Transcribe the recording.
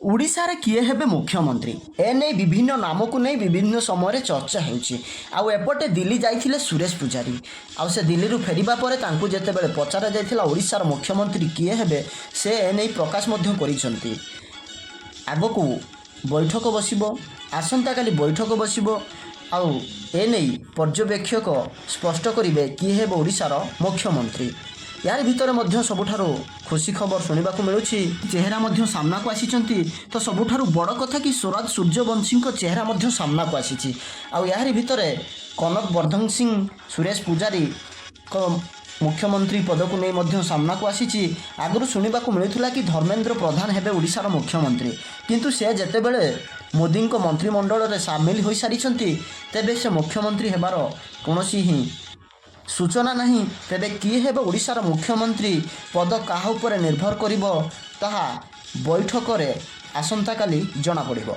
ଓଡ଼ିଶାରେ କିଏ ହେବେ ମୁଖ୍ୟମନ୍ତ୍ରୀ ଏ ନେଇ ବିଭିନ୍ନ ନାମକୁ ନେଇ ବିଭିନ୍ନ ସମୟରେ ଚର୍ଚ୍ଚା ହେଉଛି। ଆଉ ଏପଟେ ଦିଲ୍ଲୀ ଯାଇଥିଲେ ସୁରେଶ ପୂଜାରୀ। ଆଉ ସେ ଦିଲ୍ଲୀରୁ ଫେରିବା ପରେ ତାଙ୍କୁ ଯେତେବେଳେ ପଚରା ଯାଇଥିଲା ଓଡ଼ିଶାର ମୁଖ୍ୟମନ୍ତ୍ରୀ କିଏ ହେବେ, ସେ ଏ ନେଇ ପ୍ରକାଶ ମଧ୍ୟ କରିଛନ୍ତି। ଆଗକୁ ବୈଠକ ବସିବ, ଆସନ୍ତାକାଲି ବୈଠକ ବସିବ। ଆଉ ଏ ନେଇ ପର୍ଯ୍ୟବେକ୍ଷକ ସ୍ପଷ୍ଟ କରିବେ କିଏ ହେବ ଓଡ଼ିଶାର ମୁଖ୍ୟମନ୍ତ୍ରୀ। यार भितर मध्य सबुठारु खुशी खबर शुणा मिलूँ चेहरा मध्य सामना को आसी तो सबुठारु बड़ कथा कि स्वराज सूर्यवंशी चेहरा मध्य सामना को आसी यार भितर कनक वर्धन सिंह सुरेश पूजारी को मुख्यमंत्री पद को नहीं सामना को आसी आगु शुणा मिलूला कि धर्मेंद्र प्रधान हेबे ओडिशार मुख्यमंत्री किंतु से जेतेबेले मोदी मंत्रिमंडल में सामिल हो सारी तेबे से मुख्यमंत्री हेबार कौनसी ही सूचना नहीं। तेबे किए हेबे ओडिशार मुख्यमंत्री पद काहा उपरे निर्भर करिवो ताहा बैठक रे आसंता काली जना पड़िबो।